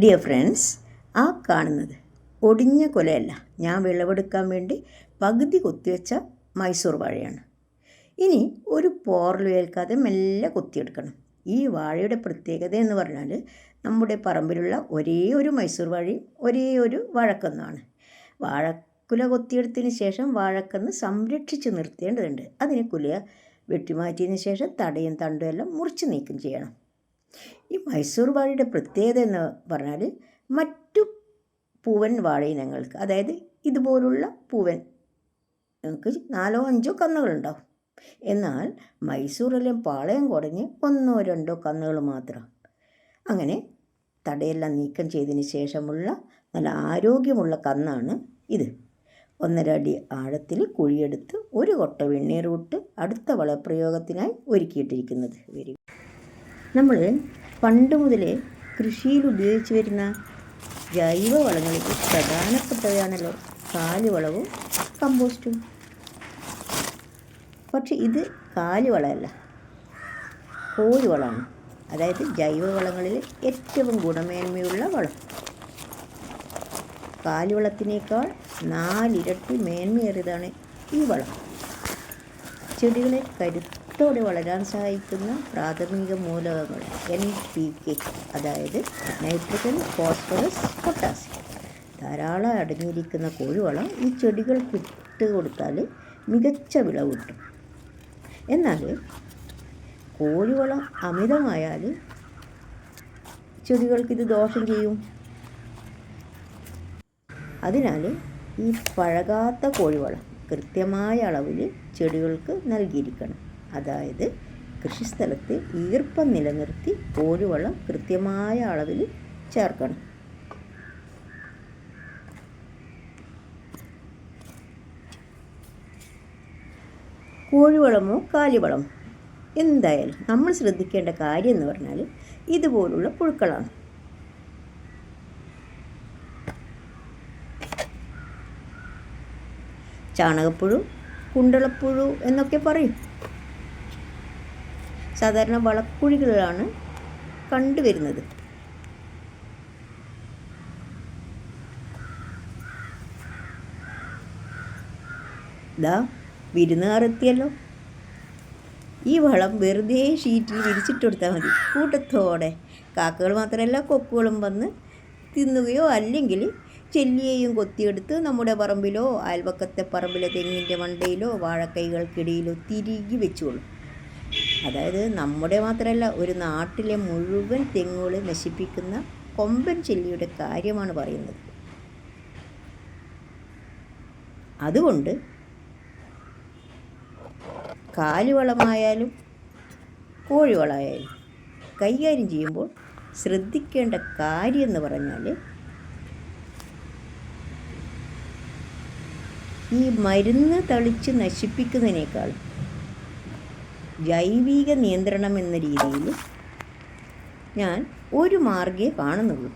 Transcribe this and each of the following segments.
Dear friends, ആ കാണുന്നത് ഒടിഞ്ഞ കൊലയല്ല, ഞാൻ വിളവെടുക്കാൻ വേണ്ടി പകുതി കൊത്തിവെച്ച മൈസൂർ വാഴയാണ്. ഇനി ഒരു പോറൽ ഏൽക്കാതെ മെല്ലെ കൊത്തിയെടുക്കണം. ഈ വാഴയുടെ പ്രത്യേകത എന്ന് പറഞ്ഞാൽ നമ്മുടെ പറമ്പിലുള്ള ഒരേ ഒരു മൈസൂർ വാഴയും ഒരേ ഒരു വാഴക്കന്നാണ്. വാഴക്കുല കൊത്തിയെടുത്തതിന് ശേഷം വാഴക്കന്ന് സംരക്ഷിച്ച് നിർത്തേണ്ടതുണ്ട്. അതിന് കുല വെട്ടിമാറ്റിയതിന് ശേഷം തടയും തണ്ടും എല്ലാം മുറിച്ച് നീക്കം ചെയ്യണം. ഈ മൈസൂർ വാഴയുടെ പ്രത്യേകത എന്ന് പറഞ്ഞാൽ മറ്റു പൂവൻ വാഴയിനങ്ങൾക്ക്, അതായത് ഇതുപോലുള്ള പൂവൻ നിങ്ങൾക്ക് 4-5 കന്നുകളുണ്ടാവും. എന്നാൽ മൈസൂരെല്ലാം പാളയം കുടഞ്ഞ് 1-2 കന്നുകൾ മാത്രം. അങ്ങനെ തടയെല്ലാം നീക്കം ചെയ്തതിന് ശേഷമുള്ള നല്ല ആരോഗ്യമുള്ള കന്നാണ് ഇത്. 1.5 അടി ആഴത്തിൽ കുഴിയെടുത്ത് ഒരു കൊട്ട വെണ്ണീർ വിട്ട് അടുത്ത വളപ്രയോഗത്തിനായി ഒരുക്കിയിട്ടിരിക്കുന്നത്. നമ്മൾ പണ്ട് മുതലേ കൃഷിയിൽ ഉപയോഗിച്ച് വരുന്ന ജൈവ വളങ്ങളിൽ പ്രധാനപ്പെട്ടവയാണല്ലോ കാലിവളവും കമ്പോസ്റ്റും. പക്ഷെ ഇത് കാലിവളമല്ല, കോഴിവളമാണ്. അതായത് ജൈവവളങ്ങളിൽ ഏറ്റവും ഗുണമേന്മയുള്ള വളം. കാലിവളത്തിനേക്കാൾ 4 ഇരട്ടി മേന്മയേറിയതാണ് ഈ വളം. ചെടികളെ കരുത്തോടെ വളരാൻ സഹായിക്കുന്ന പ്രാഥമിക മൂലകങ്ങൾ NPK, അതായത് നൈട്രജൻ, ഫോസ്ഫറസ്, പൊട്ടാസ്യം ധാരാളം അടങ്ങിയിരിക്കുന്ന കോഴിവളം ഈ ചെടികൾക്ക് ഇട്ട് കൊടുത്താൽ മികച്ച വിളവ് കിട്ടും. എന്നാൽ കോഴിവളം അമിതമായാൽ ചെടികൾക്കിത് ദോഷം ചെയ്യും. അതിനാൽ ഈ പഴകാത്ത കോഴിവളം കൃത്യമായ അളവിൽ ചെടികൾക്ക് നൽകിയിരിക്കണം. അതായത് കൃഷിസ്ഥലത്ത് ഈർപ്പം നിലനിർത്തി കോഴിവളം കൃത്യമായ അളവിൽ ചേർക്കണം. കോഴിവളമോ കാലിവളമോ എന്തായാലും നമ്മൾ ശ്രദ്ധിക്കേണ്ട കാര്യം എന്ന് പറഞ്ഞാൽ ഇതുപോലുള്ള പുഴുക്കളാണ്. ചാണകപ്പുഴു, കുണ്ടളപ്പുഴു എന്നൊക്കെ പറയും. സാധാരണ വളക്കുഴികളിലാണ് കണ്ടുവരുന്നത്. വിരുന്നുകാർ എത്തിയല്ലോ. ഈ വളം വെറുതെ ഷീറ്റിൽ വിരിച്ചിട്ട് കൊടുത്താൽ മതി. കൂട്ടത്തോടെ കാക്കകൾ മാത്രമല്ല കൊക്കുകളും വന്ന് തിന്നുകയോ അല്ലെങ്കിൽ ചെല്ലിയെയും കൊത്തിയെടുത്ത് നമ്മുടെ പറമ്പിലോ അയൽവക്കത്തെ പറമ്പിലെ തെങ്ങിൻ്റെ മണ്ടയിലോ വാഴക്കൈകൾക്കിടയിലോ തിരികെ വെച്ചുകൊള്ളും. അതായത് നമ്മുടെ മാത്രമല്ല, ഒരു നാട്ടിലെ മുഴുവൻ തെങ്ങുകളെ നശിപ്പിക്കുന്ന കൊമ്പൻ ചെല്ലിയുടെ കാര്യമാണ് പറയുന്നത്. അതുകൊണ്ട് കാലിവളമായാലും കോഴിവളമായാലും കൈകാര്യം ചെയ്യുമ്പോൾ ശ്രദ്ധിക്കേണ്ട കാര്യം എന്ന് പറഞ്ഞാൽ ഈ മരുന്ന് തളിച്ച് നശിപ്പിക്കുന്നതിനേക്കാൾ ജൈവിക നിയന്ത്രണം എന്ന രീതിയിൽ ഞാൻ ഒരു മാർഗ്ഗമേ കാണുന്നുള്ളൂ.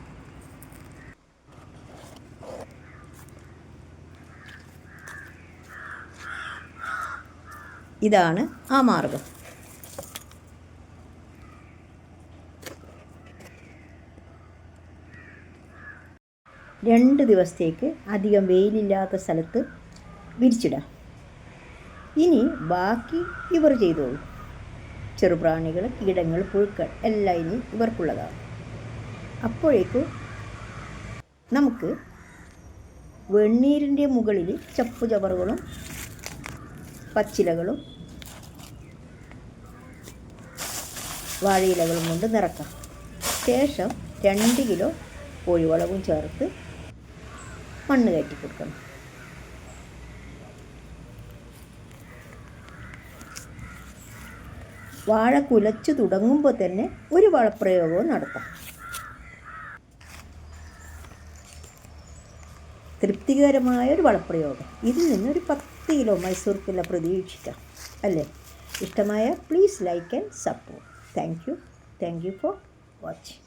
ഇതാണ് ആ മാർഗം. രണ്ട് ദിവസത്തേക്ക് അധികം വെയിലില്ലാത്ത സ്ഥലത്ത് വിരിച്ചിടാം. ഇനി ബാക്കി ഇവർ ചെയ്തോളൂ. ചെറുപ്രാണികൾ, കീടങ്ങൾ, പുഴുക്കൾ എല്ലാം ഇനി ഇവർക്കുള്ളതാണ്. അപ്പോഴേക്കും നമുക്ക് വെണ്ണീരിൻ്റെ മുകളിൽ ചപ്പുചവറുകളും പച്ചിലകളും വാഴയിലകളും കൊണ്ട് നിറക്കാം. ശേഷം 2 കിലോ കോഴിവളവും ചേർത്ത് മണ്ണ് കയറ്റി കൊടുക്കണം. വാഴ കുലച്ചു തുടങ്ങുമ്പോൾ തന്നെ ഒരു വളപ്രയോഗവും നടത്താം. തൃപ്തികരമായ ഒരു വളപ്രയോഗം. ഇതിൽ നിന്നൊരു 10 കിലോ മൈസൂർ കുല പ്രതീക്ഷിക്കാം, അല്ലേ? ഇഷ്ടമായ please like and support. Thank you for watching.